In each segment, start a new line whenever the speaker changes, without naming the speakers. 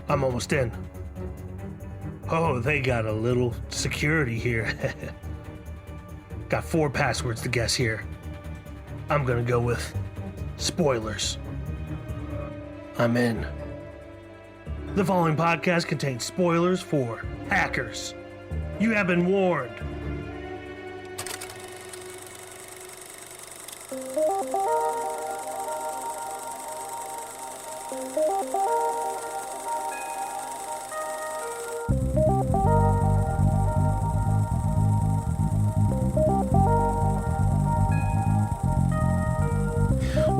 I'm almost in. Oh, they got a little security here. Got 4 passwords to guess here. I'm gonna go with spoilers. I'm in. The following podcast contains spoilers for hackers. You have been warned.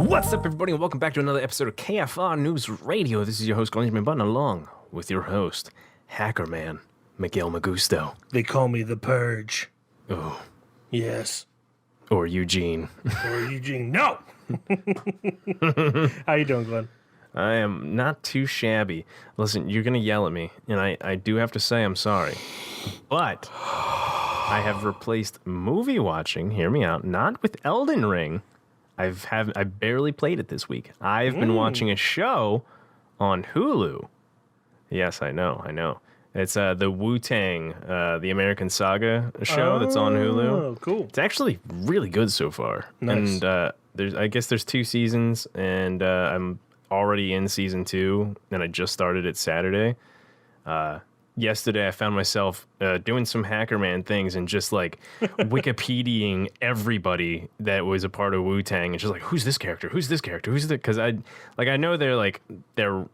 What's up, everybody, and welcome back to another episode of KFR News Radio. This is your host, Benjamin Button, along with your host, Hacker Man, Miguel Magusto.
They call me the Purge.
Oh.
Yes.
Or Eugene.
Or Eugene. No! How you doing, Glenn?
I am not too shabby. Listen, you're going to yell at me, and I do have to say I'm sorry. But I have replaced movie watching, hear me out, not with Elden Ring. I barely played it this week. I've been watching a show on Hulu. Yes, I know. It's the Wu-Tang, the American Saga show that's on Hulu.
Oh, cool.
It's actually really good so far.
Nice.
And I guess there's 2 seasons, and I'm already in season 2, and I just started it Saturday. Yesterday, I found myself doing some Hacker Man things and just like Wikipediaing everybody that was a part of Wu-Tang and just like, who's this character? Who's this character? Who's the? Because I know their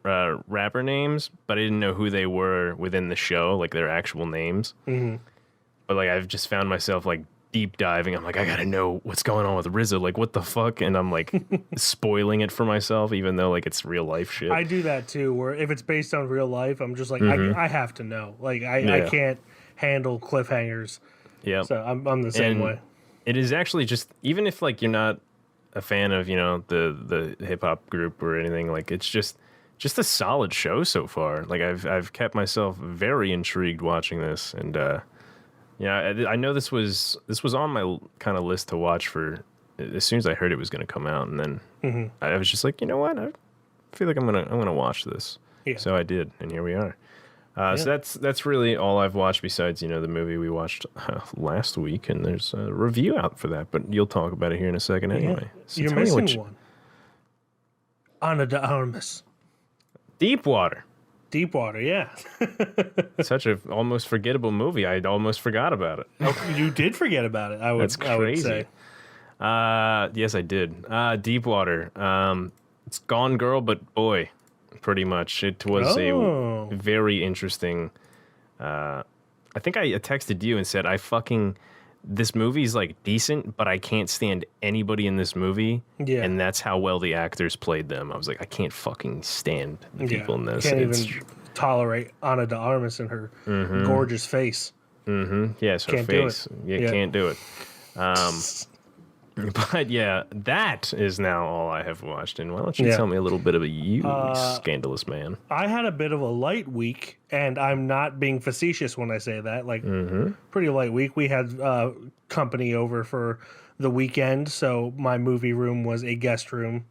rapper names, but I didn't know who they were within the show, like their actual names. Mm-hmm. But like I've just found myself like deep diving. I'm like, I gotta know what's going on with RZA. Like, what the fuck? And I'm like spoiling it for myself, even though like it's real life shit.
I do that too, where if it's based on real life, I'm just like, I have to know. Like, I
Yeah.
can't handle cliffhangers.
Yeah.
So I'm the same way.
It is actually just, even if like you're not a fan of, you know, the hip hop group or anything, like it's just a solid show so far. Like I've kept myself very intrigued watching this, and yeah, I know this was on my kind of list to watch for as soon as I heard it was going to come out, and then I was just like, you know what, I feel like I'm gonna watch this.
Yeah.
So I did, and here we are. So that's really all I've watched besides, you know, the movie we watched last week, and there's a review out for that, but you'll talk about it here in a second anyway. So
You're
tell me
missing one. Ana de Armas.
Deepwater.
Deepwater, yeah.
Such a almost forgettable movie. I almost forgot about it.
Oh, you did forget about it.
That's crazy.
I would say.
Yes, I did. Deepwater. It's Gone Girl, but boy, pretty much. It was a very interesting. I think I texted you and said, this movie's like decent, but I can't stand anybody in this movie. Yeah. And that's how well the actors played them. I was like, I can't fucking stand the people in this.
Can't even tolerate Ana de Armas and her gorgeous face.
Mm-hmm. Yes, her face. Can't do it. But yeah, that is now all I have watched. And why don't you tell me a little bit of you scandalous man?
I had a bit of a light week, and I'm not being facetious when I say that. Like, pretty light week. We had company over for the weekend, so my movie room was a guest room.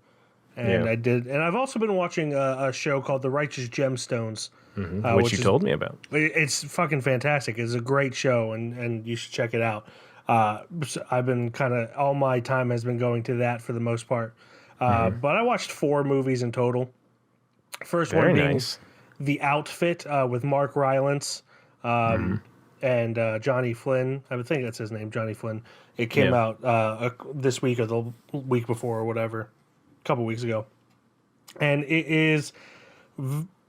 And I've also been watching a show called The Righteous Gemstones.
Which you told me about.
It's fucking fantastic. It's a great show, and you should check it out. I've been all my time has been going to that for the most part. But I watched 4 movies in total. First one being The Outfit with Mark Rylance and Johnny Flynn. I would think that's his name, Johnny Flynn. It came out this week or the week before or whatever, a couple weeks ago. And it is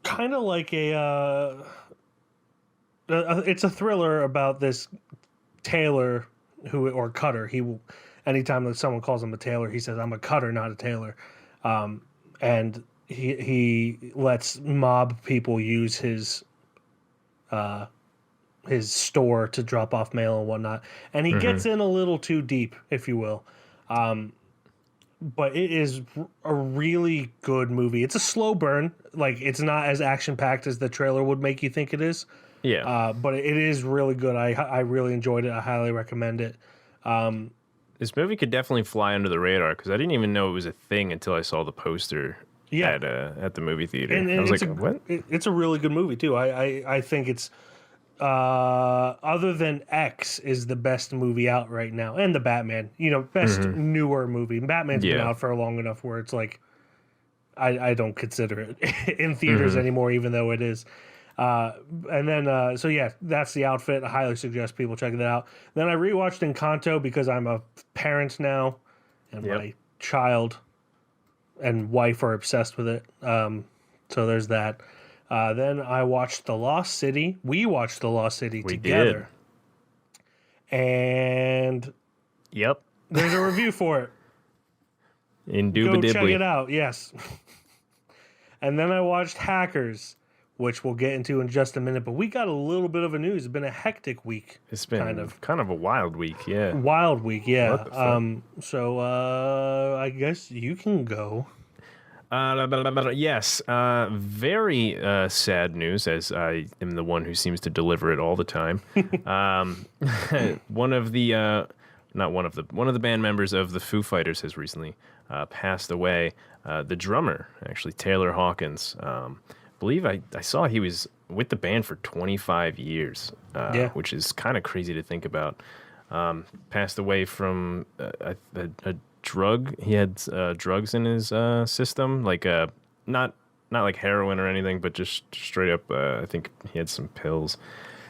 kind of like it's a thriller about this tailor or cutter. He will, anytime that someone calls him a tailor, he says, "I'm a cutter, not a tailor." And he lets mob people use his store to drop off mail and whatnot. And he gets in a little too deep, if you will. But it is a really good movie. It's a slow burn. Like, it's not as action-packed as the trailer would make you think it is.
Yeah.
But it is really good. I really enjoyed it. I highly recommend it.
This movie could definitely fly under the radar because I didn't even know it was a thing until I saw the poster
Yeah.
at the movie theater.
And
I was
it's
like, what?
it's a really good movie too. I think it's other than X is the best movie out right now, and the Batman. Best newer movie. Batman's been
Yeah.
out for long enough where it's like I don't consider it in theaters anymore, even though it is. And then so yeah, that's The Outfit. I highly suggest people checking that out. Then I rewatched Encanto because I'm a parent now, and my child and wife are obsessed with it. So there's that. Then I watched The Lost City. We watched The Lost City together. And
Yep.
there's a review for it.
Indubitably.
Go check it out. Yes. And then I watched Hackers, which we'll get into in just a minute. But we got a little bit of a news. It's been a hectic week.
It's been kind of a wild week, yeah.
Wild week, yeah.
What the fuck?
So I guess you can go.
Yes, very sad news, as I am the one who seems to deliver it all the time. One of the band members of the Foo Fighters has recently passed away. The drummer, actually, Taylor Hawkins. Believe I saw he was with the band for 25 years, which is kind of crazy to think about. Passed away from a drug. He had drugs in his system, like not like heroin or anything, but just straight up. I think he had some pills.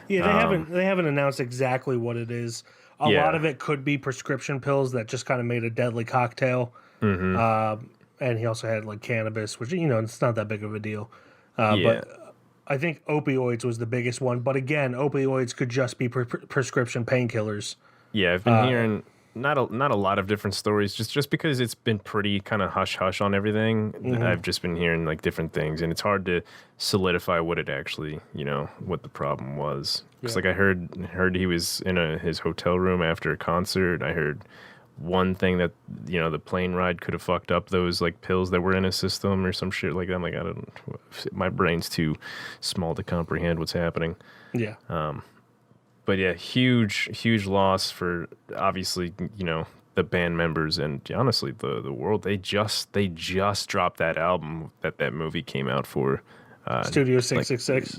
Yeah, they haven't announced exactly what it is. A lot of it could be prescription pills that just kind of made a deadly cocktail. And he also had like cannabis, which it's not that big of a deal. But I think opioids was the biggest one. But again, opioids could just be prescription painkillers.
Yeah, I've been hearing not a lot of different stories, just because it's been pretty kind of hush hush on everything. I've just been hearing like different things, and it's hard to solidify what it actually, what the problem was. Because like I heard he was in his hotel room after a concert. I heard one thing that the plane ride could have fucked up those like pills that were in his system or some shit like that. I'm like, I don't. My brain's too small to comprehend what's happening.
Yeah.
But yeah, huge loss for obviously, the band members and honestly the world. They just dropped that album that movie came out for.
Studio 666.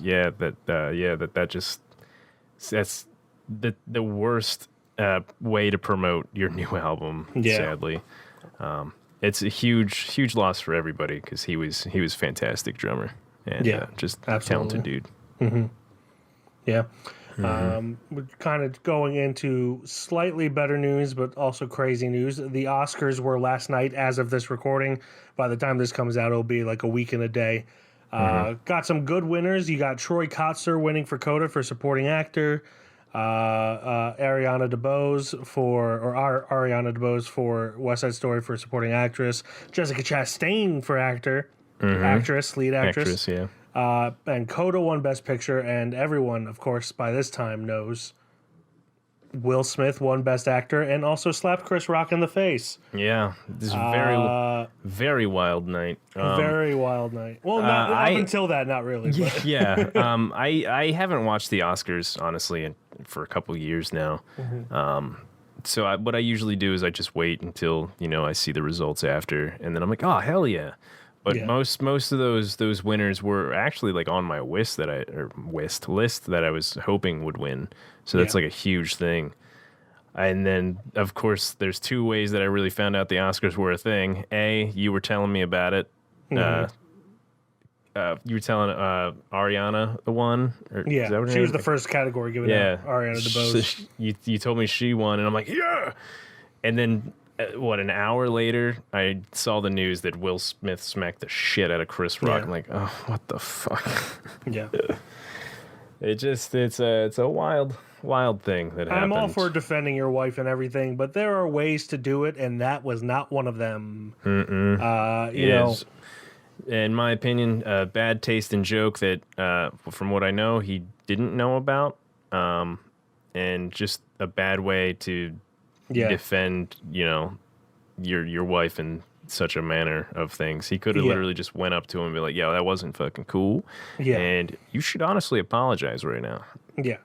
That's the worst way to promote your new album.
Yeah.
Sadly, it's a huge loss for everybody because he was a fantastic drummer and just talented dude.
Yeah. We're kind of going into slightly better news, but also crazy news. The Oscars were last night as of this recording. By the time this comes out, it'll be like a week and a day. Got some good winners. You got Troy Kotsur winning for Coda for supporting actor. Ariana DeBose for West Side Story for supporting actress. Jessica Chastain for lead actress.
Yeah.
And Coda won Best Picture, and everyone, of course, by this time knows Will Smith won Best Actor and also slapped Chris Rock in the face.
Yeah, this is a very wild night.
Very wild night. Well, up until that, not really. But.
Yeah. I haven't watched the Oscars, honestly, for a couple years now. So what I usually do is I just wait until, I see the results after, and then I'm like, oh, hell yeah. But most of those winners were actually like on my list that I was hoping would win. So that's like a huge thing. And then of course there's two ways that I really found out the Oscars were a thing. A, you were telling me about it. You were telling Ariana the one.
Is that what she was the first category given out. Ariana DeBose.
You told me she won, and I'm like, yeah. And then. An hour later, I saw the news that Will Smith smacked the shit out of Chris Rock.
Yeah.
I'm like, oh, what the fuck?
Yeah.
It's a wild thing that happened.
I'm all for defending your wife and everything, but there are ways to do it, and that was not one of them.
In my opinion, a bad taste in joke that, from what I know, he didn't know about, and just a bad way to defend, your wife in such a manner of things. He could have literally just went up to him and be like, yo, that wasn't fucking cool. Yeah. And you should honestly apologize right now.
Yeah.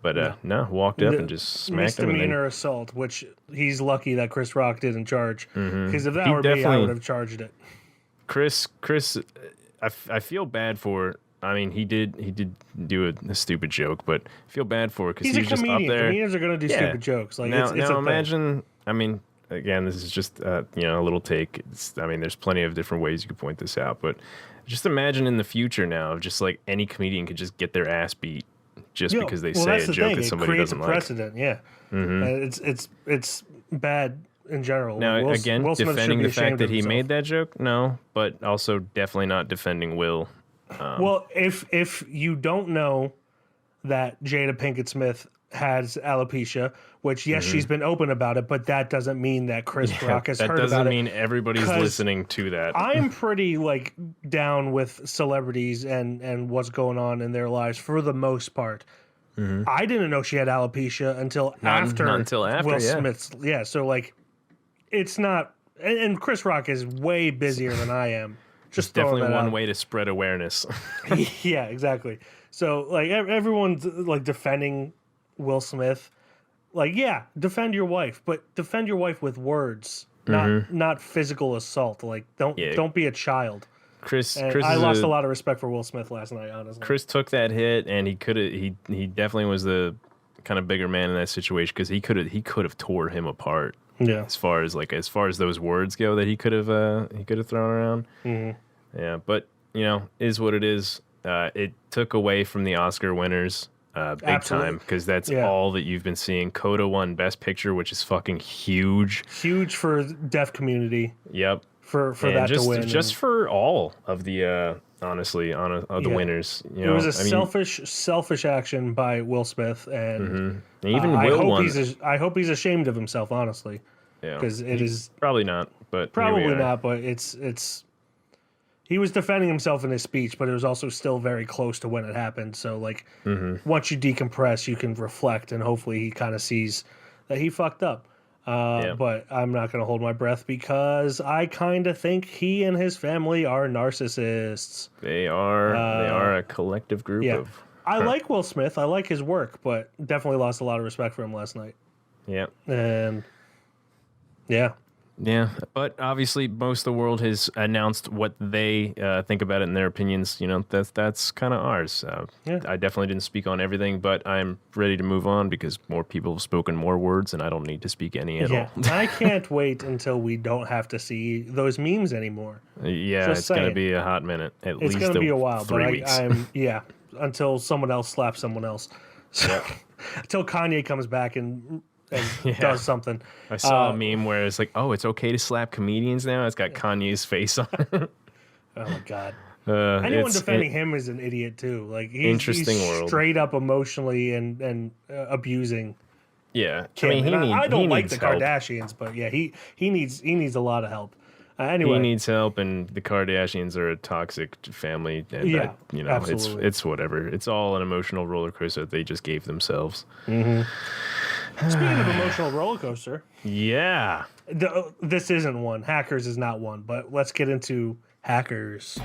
But no, walked up and just smacked him.
Misdemeanor assault, which he's lucky that Chris Rock didn't charge. Because if that were me, I would have charged it.
Chris, I feel bad for. I mean, he did do a stupid joke, but I feel bad for because
He's
he
a
was just up
comedian.
there.
Comedians are going to do stupid jokes. Like
Now,
it's
now
a
imagine. I mean, again, this is just a little take. I mean, there's plenty of different ways you could point this out, but just imagine in the future now, just like any comedian could just get their ass beat just because they say a joke that somebody doesn't like.
It creates a precedent. Yeah, it's bad in general.
Now,
Will
again,
Smith
defending
should be
the fact
ashamed
that
of
he
himself.
made that joke, no, but also definitely not defending Will.
Well, if you don't know that Jada Pinkett Smith has alopecia, which yes, she's been open about it, but that doesn't mean that Chris Rock has heard about it.
That doesn't mean everybody's
'Cause
listening to that.
I'm pretty like down with celebrities and what's going on in their lives for the most part. I didn't know she had alopecia until after Will Smith's. Yeah, so like it's not, and Chris Rock is way busier than I am. Just
definitely one way to spread awareness.
Yeah, exactly. So like everyone's like defending Will Smith. Like, yeah, defend your wife, but defend your wife with words, not physical assault. Like don't be a child.
Chris
I lost a lot of respect for Will Smith last night, honestly.
Chris took that hit, and he definitely was the kind of bigger man in that situation because he could have tore him apart.
Yeah.
As far as those words go that he could have thrown around. Mm-hmm. Yeah, but is what it is. It took away from the Oscar winners big time because that's all that you've been seeing. Coda won Best Picture, which is fucking huge.
Huge for the deaf community.
Yep.
For that to win.
Just for all of the honestly the winners.
It was a selfish action by Will Smith, and
even Will won.
I hope he's ashamed of himself, honestly. Yeah, because it is
probably not, but
probably not. But it's he was defending himself in his speech, but it was also still very close to when it happened. So like once you decompress, you can reflect, and hopefully he kind of sees that he fucked up. But I'm not going to hold my breath because I kind of think he and his family are narcissists.
They are a collective group of...
I like Will Smith. I like his work, but definitely lost a lot of respect for him last night.
Yeah.
And yeah.
Yeah, but obviously most of the world has announced what they think about it and their opinions. That's kind of ours. I definitely didn't speak on everything, but I'm ready to move on because more people have spoken more words, and I don't need to speak any at all.
I can't wait until we don't have to see those memes anymore.
Yeah, just it's going to be a hot minute. It's
going to be a while,
3 weeks.
Until someone else slaps someone else. So, until Kanye comes back and does something.
I saw a meme where it's like, oh, it's okay to slap comedians now? It's got Kanye's face on it.
Oh, my God. Anyone defending him is an idiot, too. Like he's straight up emotionally and abusing.
Yeah.
Kim. I don't like the Kardashians, but yeah, he needs a lot of help. Anyway.
He needs help, and the Kardashians are a toxic family. And
absolutely.
It's whatever. It's all an emotional roller coaster that they just gave themselves.
Mm-hmm. Speaking of emotional roller coaster, this isn't one. Hackers is not one, but let's get into Hackers.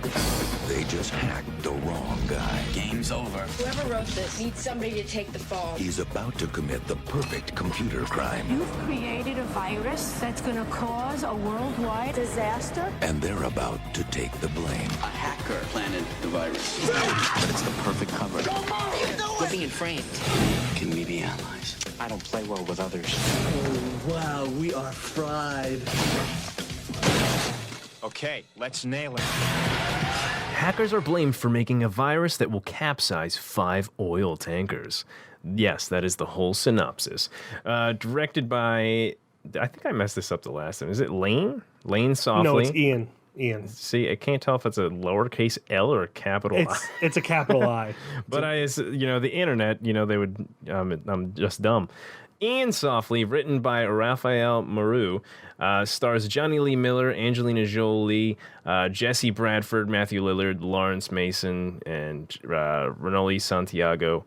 They just hacked the wrong guy.
Game's over.
Whoever wrote this needs somebody to take the fall.
He's about to commit the perfect computer crime.
You've created a virus that's going to cause a worldwide disaster.
And they're about to take the blame.
A hacker planted the virus. But it's the perfect cover.
We're being framed.
Can we be allies? I don't play well with others.
Oh, wow, we are fried.
Okay, let's nail it.
Hackers are blamed for making a virus that will capsize 5 oil tankers. Yes, that is the whole synopsis. Directed by... I think I messed this up the last time. Is it Lane? Lane Softley?
No, it's Ian.
See, I can't tell if it's a lowercase L or a capital I.
It's a capital I.
But the internet, they would... I'm just dumb. Ian Softley, written by Raphael Maru, stars Johnny Lee Miller, Angelina Jolie, Jesse Bradford, Matthew Lillard, Lawrence Mason, and Renoli Santiago.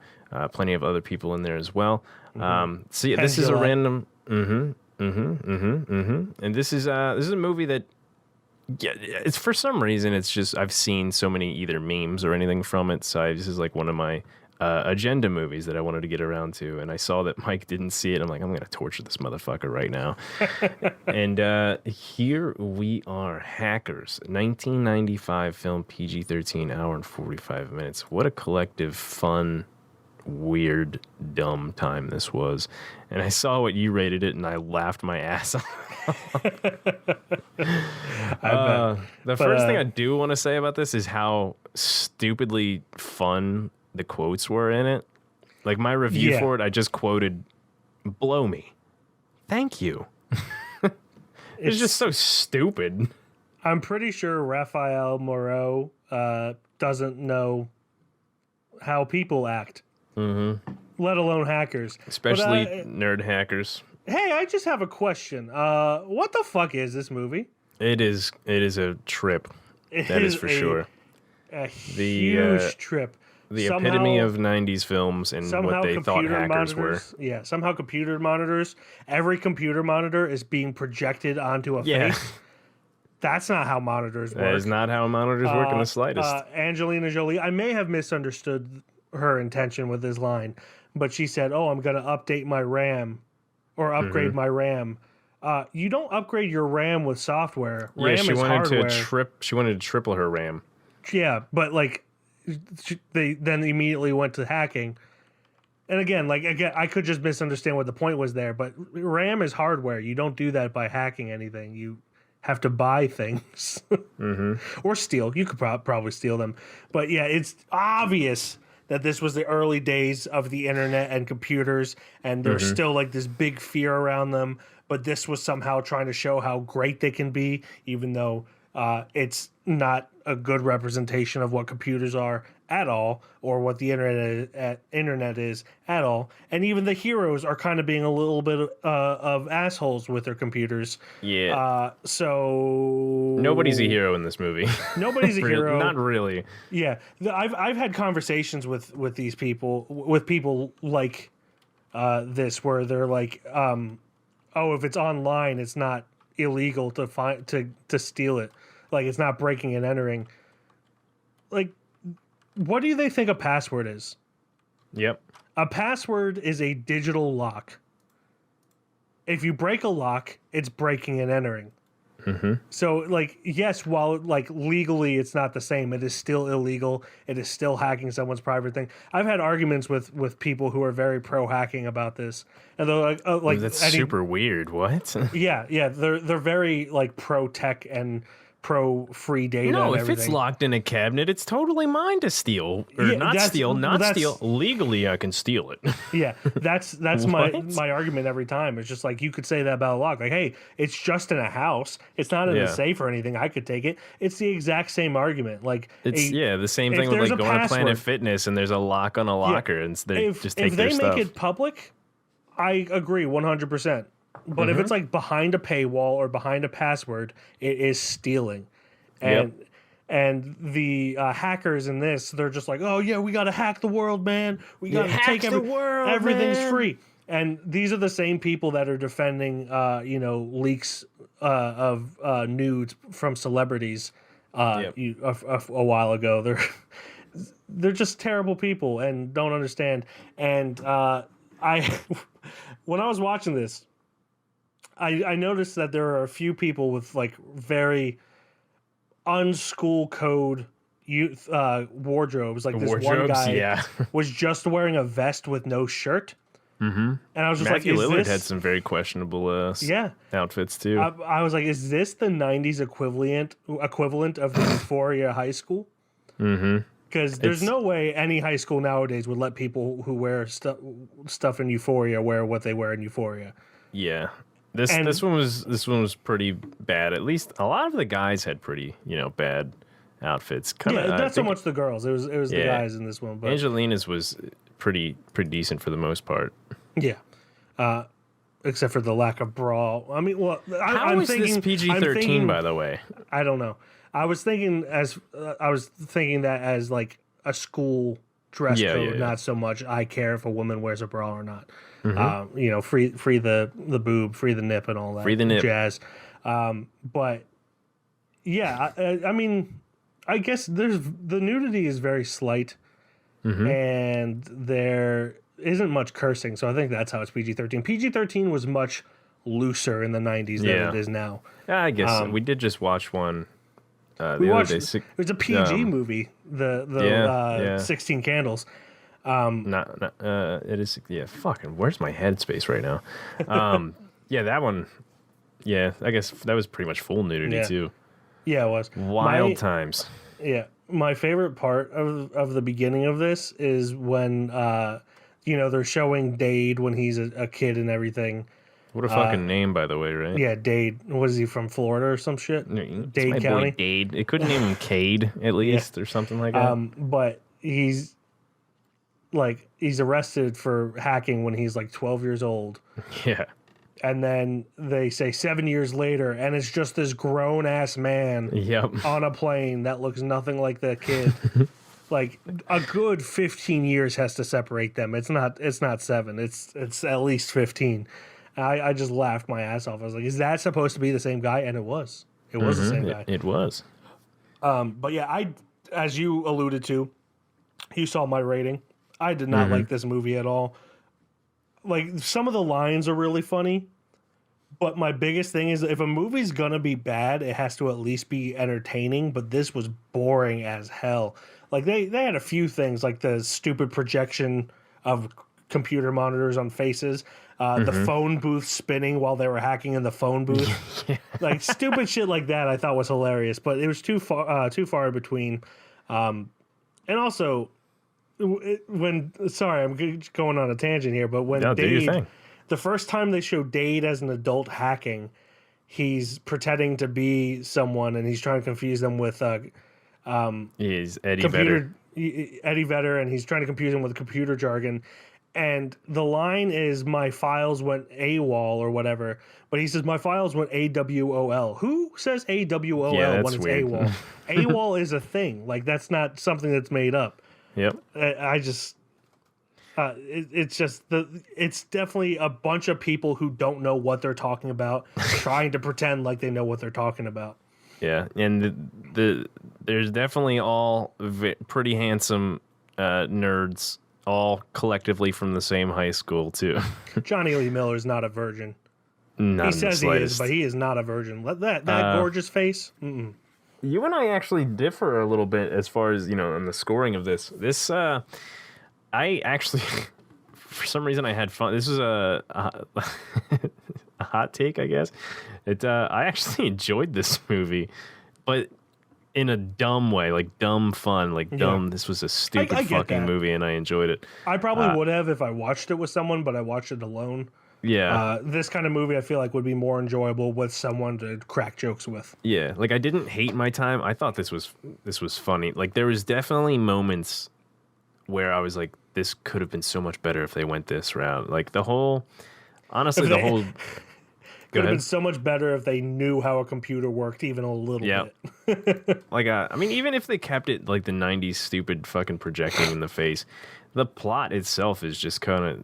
Plenty of other people in there as well. This is a random. And this is a movie that. Yeah, it's for some reason it's just I've seen so many either memes or anything from it. So this is like one of my agenda movies that I wanted to get around to, and I saw that Mike didn't see it. I'm like, I'm going to torture this motherfucker right now. And here we are, Hackers, 1995 film, PG-13, hour and 45 minutes. What a collective, fun, weird, dumb time this was. And I saw what you rated it, and I laughed my ass off. The first thing I do want to say about this is how stupidly fun the quotes were in it. Like my review for it, I just quoted, "Blow me. Thank you." It's just so stupid.
I'm pretty sure Raphael Moreau doesn't know how people act, let alone hackers.
Especially nerd hackers.
Hey, I just have a question. What the fuck is this movie?
It is a trip. That is for sure.
A huge trip.
The epitome of 90s films and what they thought hackers were.
Yeah, somehow computer monitors. Every computer monitor is being projected onto a face. That's not how monitors work.
That is not how monitors work in the slightest.
Angelina Jolie, I may have misunderstood her intention with this line, but she said, "Oh, I'm going to update my RAM or upgrade my RAM." You don't upgrade your RAM with software. RAM
she
is
wanted
hardware.
she wanted to triple her RAM.
Yeah, but like they then immediately went to hacking. And again, I could just misunderstand what the point was there, but RAM is hardware. You don't do that by hacking anything. You have to buy things or steal. You could probably steal them. But yeah, it's obvious that this was the early days of the internet and computers, and there's still like this big fear around them. But this was somehow trying to show how great they can be, even though it's not a good representation of what computers are at all, or what the internet is at all. And even the heroes are kind of being a little bit of assholes with their computers.
Yeah.
So
nobody's a hero in this movie.
Nobody's a hero.
Not really.
Yeah. I've had conversations with these people, with people like this, where they're like, oh, if it's online, it's not illegal to steal it. Like, it's not breaking and entering. Like, what do they think a password is?
Yep.
A password is a digital lock. If you break a lock, it's breaking and entering. So, like, yes, while, like, legally it's not the same, it is still illegal. It is still hacking someone's private thing. I've had arguments with people who are very pro-hacking about this. And they're like...
that's super weird. What?
Yeah. They're very, like, pro-tech and pro-free data.
No,
and
if it's locked in a cabinet, it's totally mine to steal. Or not steal. Legally, I can steal it.
Yeah, that's my argument every time. It's just like, you could say that about a lock. Like, hey, it's just in a house. It's not in a safe or anything. I could take it. It's the exact same argument. Like,
it's the same thing with like going to Planet Fitness and there's a lock on a locker and they just take their stuff.
If they make it public, I agree 100%. But if it's like behind a paywall or behind a password, it is stealing. And the hackers in this, they're just like, oh yeah, we got to hack the world, man. We got to take everything's free. And these are the same people that are defending, leaks of nudes from celebrities a while ago. They're just terrible people and don't understand. And when I was watching this, I noticed that there are a few people with like very unschool code youth wardrobes. Like this one guy was just wearing a vest with no shirt. And I was just
Matthew
like,
Lillard had some very questionable outfits too.
I was like, is this the 90s equivalent of the Euphoria high school? Because there's no way any high school nowadays would let people who wear stuff in Euphoria wear what they wear in Euphoria.
Yeah. This one was pretty bad. At least a lot of the guys had pretty, bad outfits.
Not so much the girls. It was the guys in this one. But
Angelina's was pretty decent for the most part.
Yeah. Except for the lack of bra. I mean, well,
I'm thinking this PG-13, by the way?
I don't know. I was thinking that as like a school dress code, not so much I care if a woman wears a bra or not. Free the boob, free the nip, and all that.
Free the nip.
Jazz. But yeah, I mean, I guess the nudity is very slight. and there isn't much cursing, so I think that's how it's PG-13. PG-13 was much looser in the 90s than it is now.
Yeah, I guess we did just watch one.
We watched. It was a PG movie. The 16 Candles.
It is. Yeah, fucking. Where's my headspace right now? Yeah, that one. Yeah, I guess that was pretty much full nudity too.
Yeah, it was
wild times.
Yeah, my favorite part of the beginning of this is when they're showing Dade when he's a kid and everything.
What a fucking name, by the way, right?
Yeah, Dade. Was he from Florida or some shit? Dade
my
County.
Boy Dade. It couldn't name him Cade at least or something like that.
But he's arrested for hacking when he's like 12 years old.
Yeah.
And then they say 7 years later, and it's just this grown ass man on a plane that looks nothing like the kid. Like a good 15 years has to separate them. It's not 7. It's at least 15. I just laughed my ass off. I was like, is that supposed to be the same guy? And it was. It was the same guy.
It was.
But yeah, as you alluded to, you saw my rating. I did not like this movie at all. Like, some of the lines are really funny, but my biggest thing is if a movie's gonna be bad, it has to at least be entertaining, but this was boring as hell. Like, they had a few things, like the stupid projection of computer monitors on faces, the phone booth spinning while they were hacking in the phone booth. Like, stupid shit like that I thought was hilarious, but it was too far in between. And also, sorry, I'm going on a tangent here, but when Dade, the first time they show Dade as an adult hacking, he's pretending to be someone and he's trying to confuse them with
he's Eddie Vedder.
Eddie Vedder, and he's trying to confuse him with computer jargon. And the line is, my files went AWOL or whatever, but he says my files went AWOL. Who says AWOL when it's
weird.
AWOL? AWOL is a thing. Like, that's not something that's made up.
Yep.
It's definitely a bunch of people who don't know what they're talking about, trying to pretend like they know what they're talking about.
Yeah, and there's definitely all pretty handsome nerds, all collectively from the same high school too.
Johnny Lee Miller is not a virgin.
He
says he is, but he is not a virgin. That gorgeous face. Mm-mm.
You and I actually differ a little bit as far as, in the scoring of this. I actually, for some reason, I had fun. This is a hot take, I guess. I actually enjoyed this movie, but in a dumb way, like dumb fun, like dumb. This was a stupid fucking movie, and I enjoyed it.
I probably would have if I watched it with someone, but I watched it alone.
Yeah.
This kind of movie, I feel like, would be more enjoyable with someone to crack jokes with.
Yeah, like I didn't hate my time. I thought this was funny. Like, there was definitely moments where I was like, this could have been so much better if they went this route. Like, the whole could
have been so much better if they knew how a computer worked even a little bit.
Like, I mean, even if they kept it like the 90s stupid fucking projecting in the face, the plot itself is just kind of,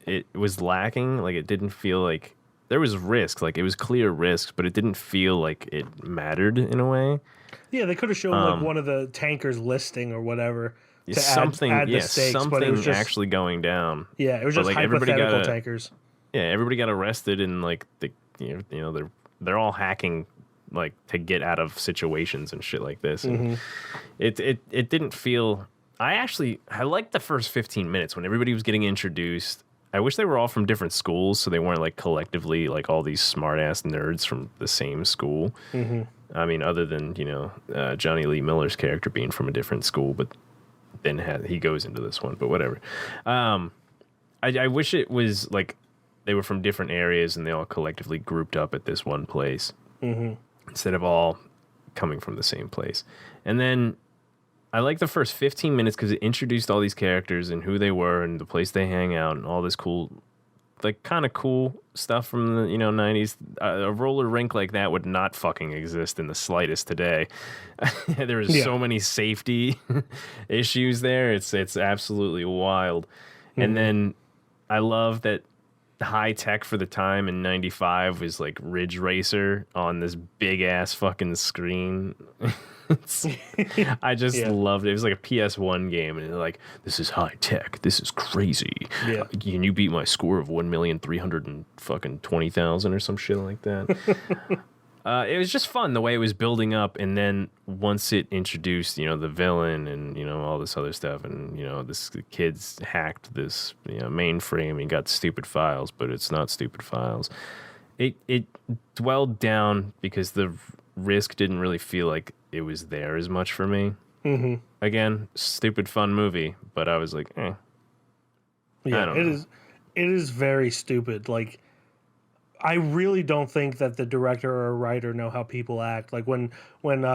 it was lacking. Like, it didn't feel like there was risk. Like, it was clear risk, but it didn't feel like it mattered in a way.
Yeah, they could have shown like one of the tankers listing or whatever. To
something,
add the stakes,
something
but it was just,
actually going down.
Yeah, it was just like hypothetical tankers.
Yeah, everybody got arrested, and like they're all hacking like to get out of situations and shit like this. And it didn't feel. I liked the first 15 minutes when everybody was getting introduced. I wish they were all from different schools, so they weren't like collectively like all these smart ass nerds from the same school. I mean, other than Johnny Lee Miller's character being from a different school, but then he goes into this one. But whatever. I wish it was like they were from different areas and they all collectively grouped up at this one place instead of all coming from the same place. And then I like the first 15 minutes because it introduced all these characters and who they were and the place they hang out and all this cool, like kind of cool stuff from the 90s. A roller rink like that would not fucking exist in the slightest today. There was so many safety issues there. It's absolutely wild. And then I love that high tech for the time in '95 was like Ridge Racer on this big ass fucking screen. I just loved it. It was like a PS1 game, and they're like, "This is high tech. This is crazy.
Yeah.
Can you beat my score of 1,320,000 or some shit like that?" It was just fun the way it was building up, and then once it introduced, the villain and all this other stuff, and the kids hacked this mainframe and got stupid files, but it's not stupid files. It dwelled down because the risk didn't really feel like it was there as much for me. Mm-hmm. Again, stupid fun movie, but I was like, eh.
Yeah,
I don't know.
It is very stupid. Like, I really don't think that the director or writer know how people act. Like when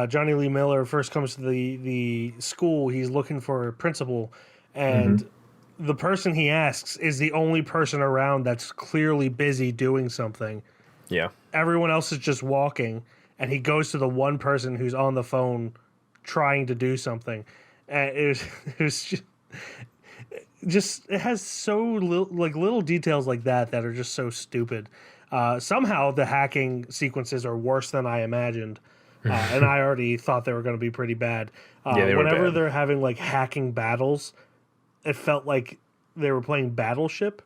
Johnny Lee Miller first comes to the school, he's looking for a principal, and the person he asks is the only person around that's clearly busy doing something.
Yeah.
Everyone else is just walking, and he goes to the one person who's on the phone trying to do something. And it was just it has so little details like that are just so stupid. Somehow the hacking sequences are worse than I imagined, and I already thought they were going to be pretty bad.
They were
whenever
bad.
they're having like hacking battles, it felt like they were playing Battleship.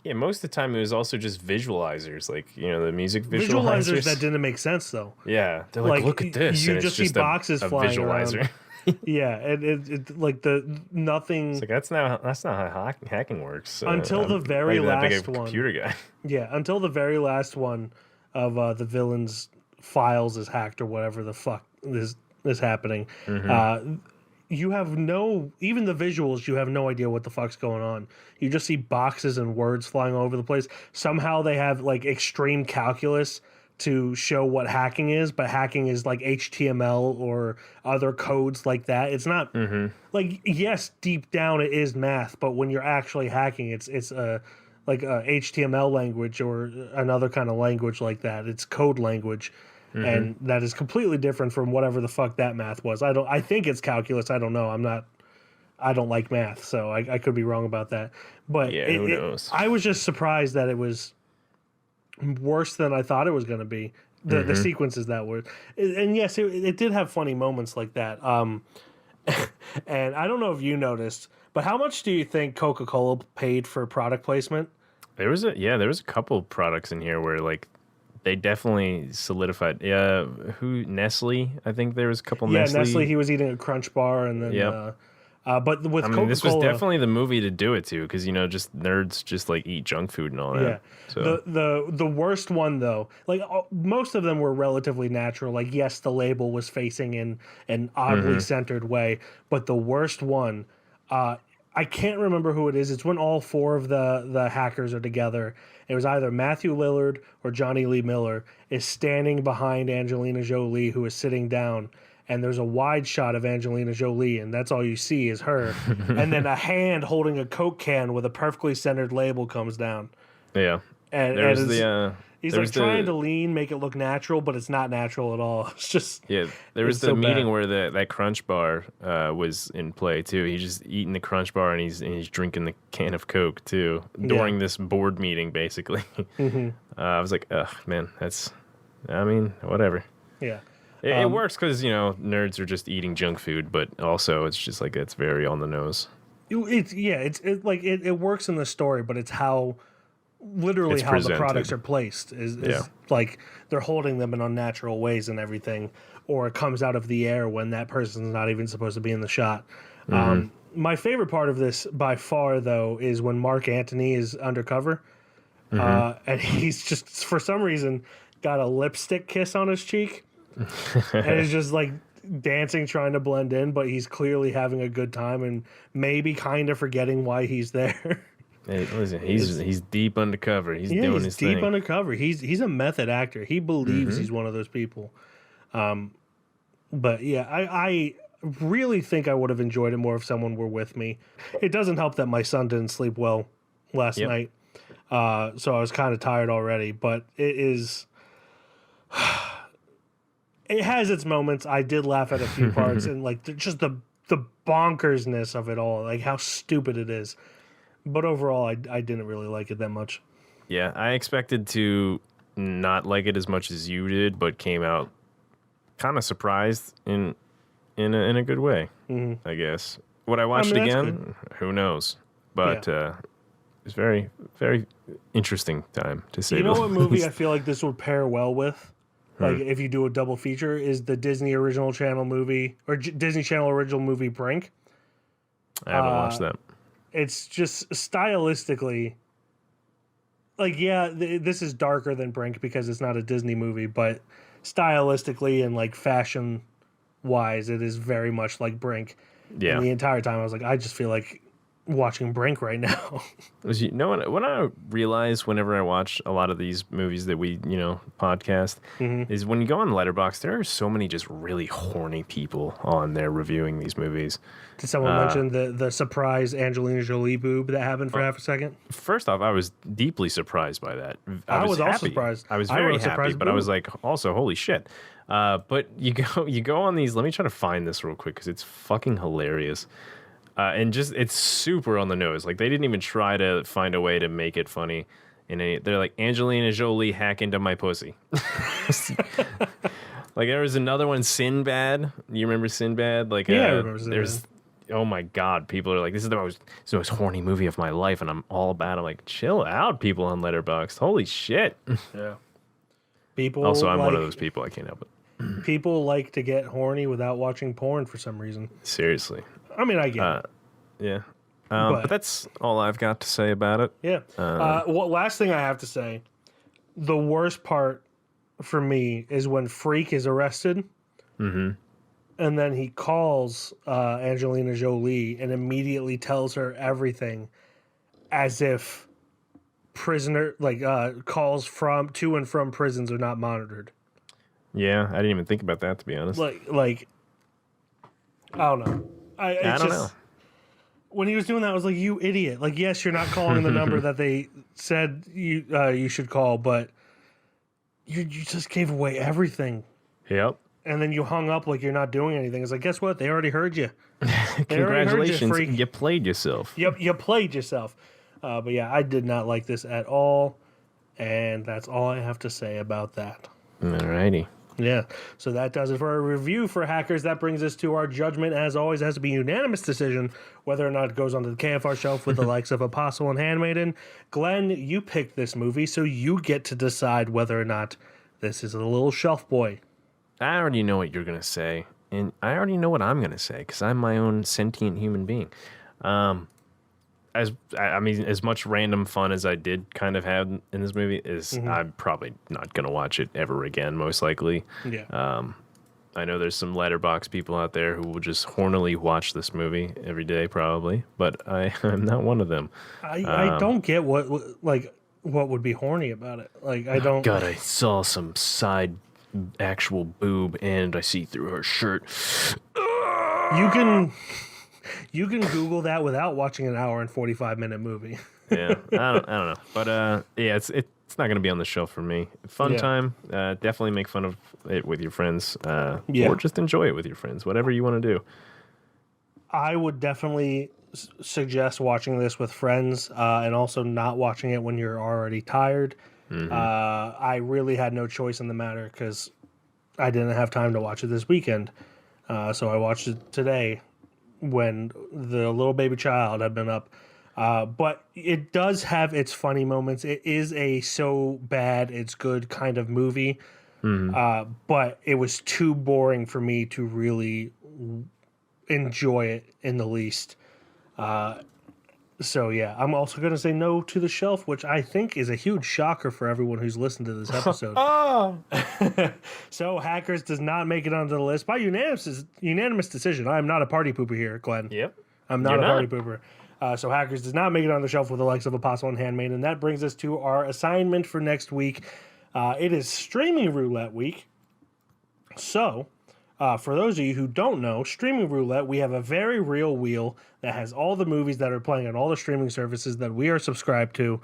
Yeah, most of the time it was also just visualizers, like the music
Visualizers that didn't make sense though.
Yeah, they're like, look at this.
You
and
just
it's
see boxes
a
flying
visualizer.
around. Yeah, and it like the nothing.
It's like that's not how hacking works.
Until the very
not even that big
last
of a
one.
computer guy.
Yeah, until the very last one of the villain's files is hacked or whatever the fuck is happening. You have even the visuals, you have no idea what the fuck's going on. You just see boxes and words flying all over the place. Somehow they have like extreme calculus to show what hacking is, but hacking is like HTML or other codes like that. It's not like, yes, deep down it is math, but when you're actually hacking, it's like a HTML language or another kind of language like that. It's code language. And that is completely different from whatever the fuck that math was. I think it's calculus. I don't know. I don't like math, so I could be wrong about that. But
Yeah, who knows?
I was just surprised that it was worse than I thought it was going to be. The sequences that were, and yes, it did have funny moments like that. And I don't know if you noticed, but how much do you think Coca-Cola paid for product placement?
There was a couple products in here where like they definitely solidified. Yeah, Nestle? I think there was a couple.
Yeah,
Nestle.
Nestle. He was eating a Crunch bar, and then.
Yep.
But with Coca-Cola,
this was definitely the movie to do it to, because just nerds just like eat junk food and all that.
Yeah.
So
The worst one though, like most of them were relatively natural. Like yes, the label was facing in an oddly centered way, but the worst one, I can't remember who it is. It's when all four of the hackers are together. It was either Matthew Lillard or Johnny Lee Miller is standing behind Angelina Jolie, who is sitting down. And there's a wide shot of Angelina Jolie, and that's all you see is her. And then a hand holding a Coke can with a perfectly centered label comes down.
yeah,
And,
there was
he's
there
like
was
trying to lean, make it look natural, but it's not natural at all. It's just
there was
it's
the
so
meeting
bad.
where that Crunch bar was in play too. He's just eating the Crunch bar and he's drinking the can of Coke too during this board meeting basically. I was like, ugh, man, whatever.
Yeah.
It works because nerds are just eating junk food, but also it's just like it's very on the nose.
It works in the story, but it's how
It's
how
presented.
the products are placed is like they're holding them in unnatural ways and everything, or it comes out of the air when that person's not even supposed to be in the shot. My favorite part of this by far though is when Mark Antony is undercover, and he's just for some reason got a lipstick kiss on his cheek. And he's just like dancing, trying to blend in, but he's clearly having a good time and maybe kind of forgetting why he's there.
Hey, listen, he's deep undercover. He's doing
he's
his
deep
thing.
undercover. He's a method actor. He believes he's one of those people. But yeah, I really think I would have enjoyed it more if someone were with me. It doesn't help that my son didn't sleep well last night, so I was kind of tired already. But it is. It has its moments. I did laugh at a few parts, and like just the bonkersness of it all, like how stupid it is. But overall, I didn't really like it that much.
Yeah, I expected to not like it as much as you did, but came out kind of surprised in a good way. I guess. Would I watch it again? Who knows? But it's very, very interesting time to say.
You know what movie I feel like this would pair well with? Like if you do a double feature, is the Disney original channel movie or Disney Channel original movie Brink.
I haven't watched that.
It's just stylistically, like, this is darker than Brink because it's not a Disney movie, but stylistically and like fashion wise, it is very much like Brink.
Yeah.
And the entire time I was like, I just feel like watching Brink right now.
You know what I realize whenever I watch a lot of these movies that we, podcast, is when you go on Letterboxd, there are so many just really horny people on there reviewing these movies.
Did someone mention the surprise Angelina Jolie boob that happened for half a second?
First off, I was deeply surprised by that.
I was
happy.
also surprised.
I was very happy, but I was like, also, holy shit. But you go on these. Let me try to find this real quick because it's fucking hilarious. And just it's super on the nose. Like they didn't even try to find a way to make it funny. They're like Angelina Jolie hack into my pussy. Like there was another one, Sinbad. You remember Sinbad? Like
I remember Sinbad.
Oh my god, people are like, this is the most horny movie of my life, and I'm all about it. I'm like, chill out, people on Letterboxd. Holy shit.
Yeah. People.
Also, I'm one of those people. I can't help it.
People like to get horny without watching porn for some reason.
Seriously.
I mean, I get it.
Yeah. But that's all I've got to say about it.
Yeah. Last thing I have to say, the worst part for me is when Freak is arrested. Mm-hmm. And then he calls Angelina Jolie and immediately tells her everything as if calls to and from prisons are not monitored.
Yeah, I didn't even think about that, to be honest.
Like I don't know. I don't know. When he was doing that, I was like, you idiot. Like, yes, you're not calling the number that they said you should call, but you just gave away everything.
Yep.
And then you hung up like you're not doing anything. It's like, guess what? They already heard you.
Congratulations. You played yourself.
Yep, you played yourself. But yeah, I did not like this at all. And that's all I have to say about that.
Alrighty.
Yeah, so that does it for our review for Hackers. That brings us to our judgment. As always, it has to be a unanimous decision whether or not it goes onto the KFR shelf with the likes of Apostle and Handmaiden. Glenn, you picked this movie, so you get to decide whether or not this is a little shelf boy.
I already know what you're going to say, and I already know what I'm going to say, because I'm my own sentient human being. As much random fun as I did kind of have in this movie I'm probably not going to watch it ever again, most likely.
Yeah.
I know there's some Letterboxd people out there who will just hornily watch this movie every day, probably, but I'm not one of them.
I don't get what would be horny about it. Like, I don't.
God, I saw some side actual boob, and I see through her shirt.
You can Google that without watching an hour and 45-minute movie.
Yeah, I don't know, but yeah, it's not going to be on the shelf for me. Fun time, definitely make fun of it with your friends, or just enjoy it with your friends, whatever you want to do.
I would definitely suggest watching this with friends, and also not watching it when you're already tired. Mm-hmm. I really had no choice in the matter because I didn't have time to watch it this weekend, so I watched it today when the little baby child had been up. But it does have its funny moments. It is a so bad it's good kind of movie. Mm-hmm. But it was too boring for me to really enjoy it in the least. So yeah, I'm also going to say no to the shelf, which I think is a huge shocker for everyone who's listened to this episode. So Hackers does not make it onto the list by unanimous decision. I'm not a party pooper here, Glenn.
Yep.
I'm not party pooper. So Hackers does not make it on the shelf with the likes of Apostle and Handmaiden. And that brings us to our assignment for next week. It is Streaming Roulette week. So for those of you who don't know, Streaming Roulette, we have a very real wheel that has all the movies that are playing on all the streaming services that we are subscribed to,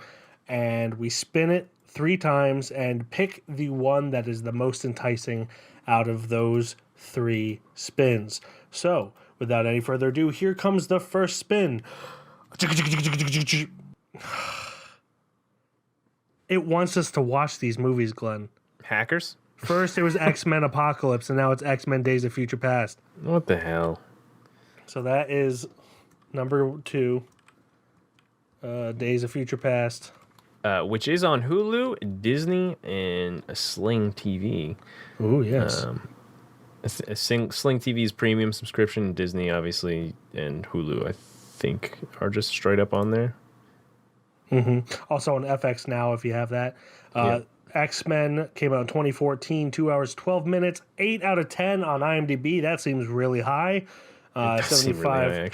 and we spin it 3 times and pick the one that is the most enticing out of those 3 spins. So, without any further ado, here comes the first spin. It wants us to watch these movies, Glenn.
Hackers?
First, it was X-Men Apocalypse, and now it's X-Men Days of Future Past.
What the hell?
So that is number 2, Days of Future Past.
Which is on Hulu, Disney, and a Sling TV.
Ooh, yes.
Sling TV's premium subscription, Disney, obviously, and Hulu, I think, are just straight up on there.
Also on FX Now, if you have that. X-Men came out in 2014, 2 hours, 12 minutes, 8 out of 10 on IMDb. That seems really high. 75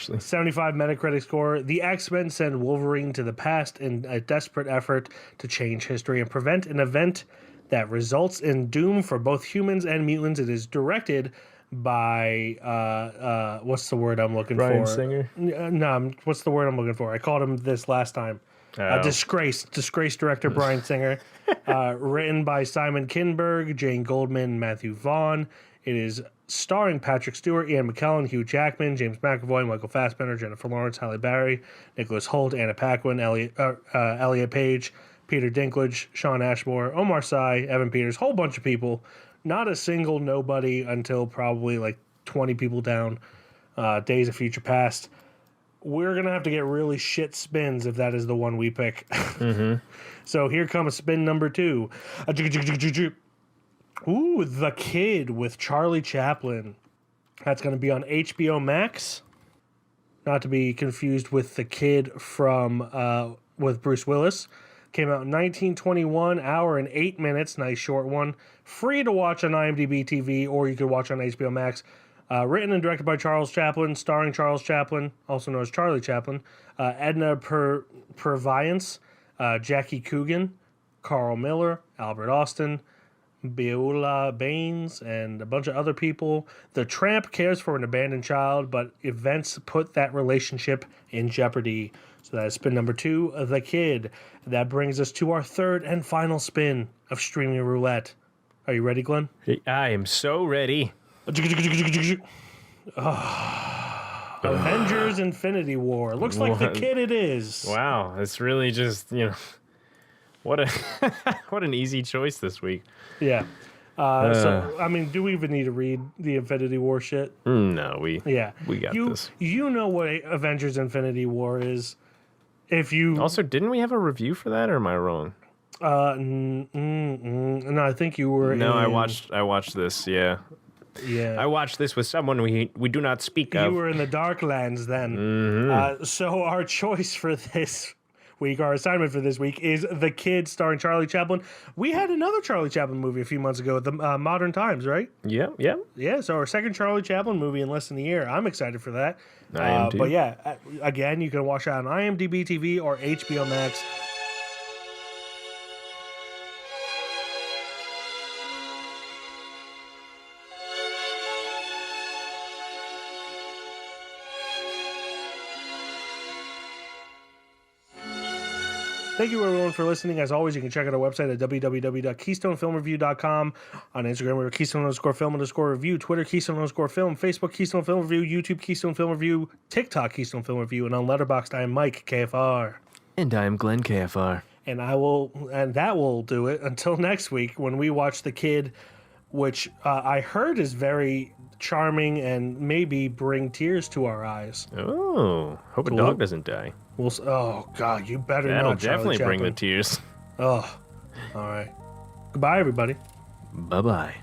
Metacritic score. The X-Men send Wolverine to the past in a desperate effort to change history and prevent an event that results in doom for both humans and mutants. It is directed by what's the word I'm looking
Bryan
for?
Singer?
No, what's the word I'm looking for? I called him this last time. Disgraced director Bryan Singer. Written by Simon Kinberg, Jane Goldman, Matthew Vaughn. It is starring Patrick Stewart, Ian McKellen, Hugh Jackman, James McAvoy, Michael Fassbender, Jennifer Lawrence, Halle Berry, Nicholas Hoult, Anna Paquin, Elliot Page, Peter Dinklage, Sean Ashmore, Omar Sy, Evan Peters, whole bunch of people. Not a single nobody until probably like 20 people down. Days of Future Past. We're going to have to get really shit spins if that is the one we pick. So here comes spin number 2. Ooh, The Kid with Charlie Chaplin. That's going to be on HBO Max. Not to be confused with The Kid from with Bruce Willis. Came out in 1921, hour and 8 minutes. Nice short one. Free to watch on IMDb TV, or you could watch on HBO Max. Written and directed by Charles Chaplin, starring Charles Chaplin, also known as Charlie Chaplin, Edna Purviance, Jackie Coogan, Carl Miller, Albert Austin, Beulah Baines, and a bunch of other people. The tramp cares for an abandoned child, but events put that relationship in jeopardy. So that is spin number 2, The Kid. That brings us to our third and final spin of Streaming Roulette. Are you ready, Glenn?
I am so ready.
Avengers Infinity War. Looks like The Kid it is.
Wow, it's really just, what a what an easy choice this week.
Yeah. So, I mean, do we even need to read the Infinity War shit?
No, we got this.
You know what Avengers Infinity War is. If you
Also, didn't we have a review for that, or am I wrong?
No, I think you were.
No, I watched this. Yeah. I watched this with someone we do not speak of.
You were in the Darklands then. So our choice for this week, our assignment for this week, is The Kid, starring Charlie Chaplin. We had another Charlie Chaplin movie a few months ago, The Modern Times, right?
Yeah.
Yeah, so our second Charlie Chaplin movie in less than a year. I'm excited for that.
I am too.
But yeah, again, you can watch that on IMDb TV or HBO Max. Thank you, everyone, for listening. As always, you can check out our website at www.keystonefilmreview.com. On Instagram, we're Keystone_film_review. Twitter, Keystone_film. Facebook, Keystone Film Review. YouTube, Keystone Film Review. TikTok, Keystone Film Review. And on Letterboxd, I am Mike, KFR.
And I am Glenn, KFR.
And that will do it until next week when we watch The Kid, which I heard is very charming and maybe bring tears to our eyes.
Oh, hope a dog doesn't die.
Oh, God, you better
That'll
not, Charlie
definitely
Chaplin.
bring the tears.
Oh, all right. Goodbye, everybody.
Bye-bye.